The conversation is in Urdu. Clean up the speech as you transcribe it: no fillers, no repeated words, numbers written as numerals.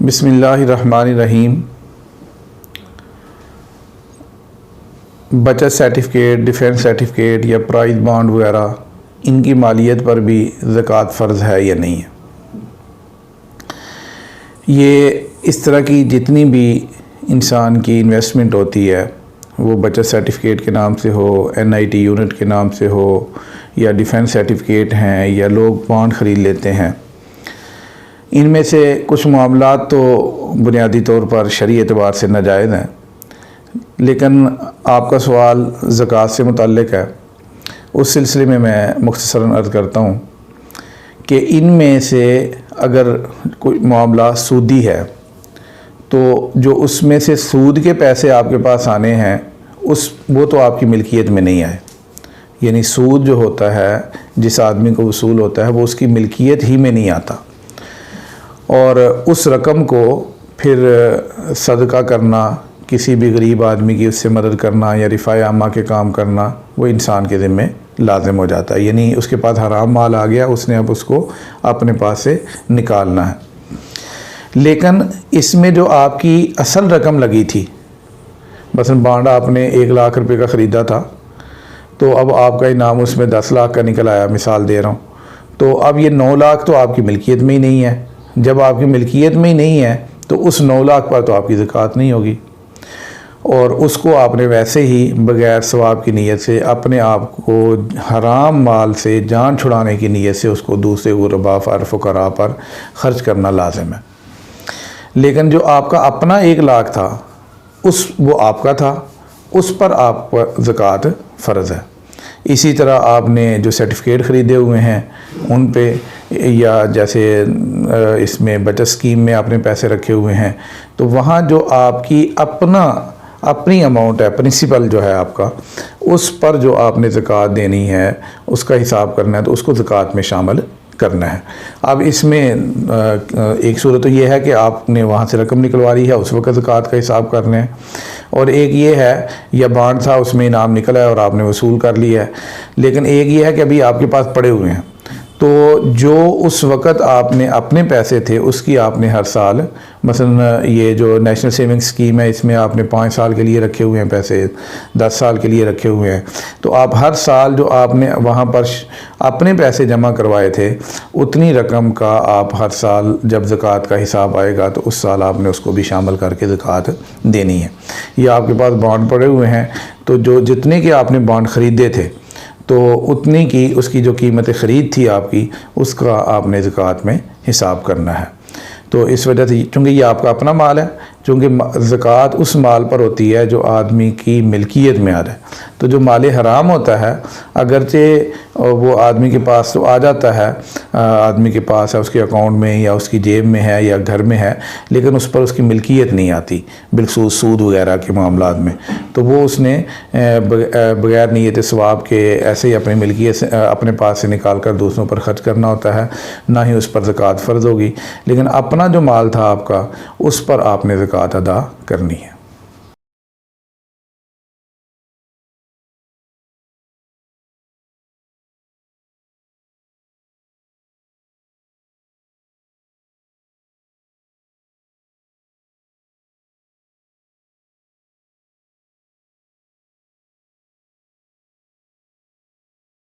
بسم اللہ الرحمن الرحیم۔ بچت سرٹیفکیٹ، ڈیفنس سرٹیفکیٹ یا پرائز بانڈ وغیرہ، ان کی مالیت پر بھی زکوٰۃ فرض ہے یا نہیں ہے؟ یہ اس طرح کی جتنی بھی انسان کی انویسٹمنٹ ہوتی ہے، وہ بچت سرٹیفکیٹ کے نام سے ہو، NIT یونٹ کے نام سے ہو، یا ڈیفنس سرٹیفکیٹ ہیں، یا لوگ بانڈ خرید لیتے ہیں، ان میں سے کچھ معاملات تو بنیادی طور پر شرعی اعتبار سے ناجائز ہیں، لیکن آپ کا سوال زکوٰۃ سے متعلق ہے۔ اس سلسلے میں مختصراً عرض کرتا ہوں کہ ان میں سے اگر کوئی معاملہ سودی ہے تو جو اس میں سے سود کے پیسے آپ کے پاس آنے ہیں وہ تو آپ کی ملکیت میں نہیں آئے، یعنی سود جو ہوتا ہے جس آدمی کو وصول ہوتا ہے وہ اس کی ملکیت ہی میں نہیں آتا، اور اس رقم کو پھر صدقہ کرنا، کسی بھی غریب آدمی کی اس سے مدد کرنا یا رفاع عامہ کے کام کرنا، وہ انسان کے ذمے لازم ہو جاتا ہے، یعنی اس کے پاس حرام مال آ گیا، اس نے اب اس کو اپنے پاس سے نکالنا ہے۔ لیکن اس میں جو آپ کی اصل رقم لگی تھی، مثلا بانڈ آپ نے 1 لاکھ روپے کا خریدا تھا، تو اب آپ کا انعام اس میں 10 لاکھ کا نکل آیا، مثال دے رہا ہوں، تو اب یہ 9 لاکھ تو آپ کی ملکیت میں ہی نہیں ہے۔ جب آپ کی ملکیت میں ہی نہیں ہے تو اس 9 لاکھ پر تو آپ کی زکوٰۃ نہیں ہوگی، اور اس کو آپ نے ویسے ہی بغیر ثواب کی نیت سے اپنے آپ کو حرام مال سے جان چھڑانے کی نیت سے اس کو دوسرے غرباء اور فقراء پر خرچ کرنا لازم ہے۔ لیکن جو آپ کا اپنا 1 لاکھ تھا وہ آپ کا تھا، اس پر آپ پر زکوٰۃ فرض ہے۔ اسی طرح آپ نے جو سرٹیفکیٹ خریدے ہوئے ہیں ان پہ، یا جیسے اس میں بچت اسکیم میں آپ نے پیسے رکھے ہوئے ہیں، تو وہاں جو آپ کی اپنی اماؤنٹ ہے، پرنسپل جو ہے آپ کا، اس پر جو آپ نے زکوٰۃ دینی ہے، اس کا حساب کرنا ہے، تو اس کو زکوٰۃ میں شامل کرنا ہے۔ اب اس میں ایک صورت تو یہ ہے کہ آپ نے وہاں سے رقم نکلوا لی ہے، اس وقت زکوٰۃ کا حساب کرنا ہے، اور ایک یہ ہے یا بانڈ تھا، اس میں انعام نکلا ہے اور آپ نے وصول کر لیا ہے، لیکن ایک یہ ہے کہ ابھی آپ کے پاس پڑے ہوئے ہیں، تو جو اس وقت آپ نے اپنے پیسے تھے اس کی آپ نے ہر سال، مثلا یہ جو نیشنل سیونگ اسکیم ہے، اس میں آپ نے 5 سال کے لیے رکھے ہوئے ہیں پیسے، 10 سال کے لیے رکھے ہوئے ہیں، تو آپ ہر سال جو آپ نے وہاں پر اپنے پیسے جمع کروائے تھے، اتنی رقم کا آپ ہر سال جب زکوٰۃ کا حساب آئے گا تو اس سال آپ نے اس کو بھی شامل کر کے زکوٰۃ دینی ہے۔ یا آپ کے پاس بانڈ پڑے ہوئے ہیں، تو جو جتنے کے آپ نے بانڈ خریدے تھے تو اتنی کی اس کی جو قیمت خرید تھی آپ کی، اس کا آپ نے زکوٰۃ میں حساب کرنا ہے۔ تو اس وجہ سے چونکہ یہ آپ کا اپنا مال ہے، چونکہ زکوٰۃ اس مال پر ہوتی ہے جو آدمی کی ملکیت میں آ جائے، تو جو مال حرام ہوتا ہے اگرچہ وہ آدمی کے پاس تو آ جاتا ہے، آدمی کے پاس ہے، اس کے اکاؤنٹ میں یا اس کی جیب میں ہے یا گھر میں ہے، لیکن اس پر اس کی ملکیت نہیں آتی، بالخصوص سود وغیرہ کے معاملات میں، تو وہ اس نے بغیر نیت ثواب کے ایسے ہی اپنی ملکیت سے اپنے پاس سے نکال کر دوسروں پر خرچ کرنا ہوتا ہے، نہ ہی اس پر زکوٰۃ فرض ہوگی۔ لیکن اپنا جو مال تھا آپ کا، اس پر آپ نے زکوٰۃ ادا کرنی ہے۔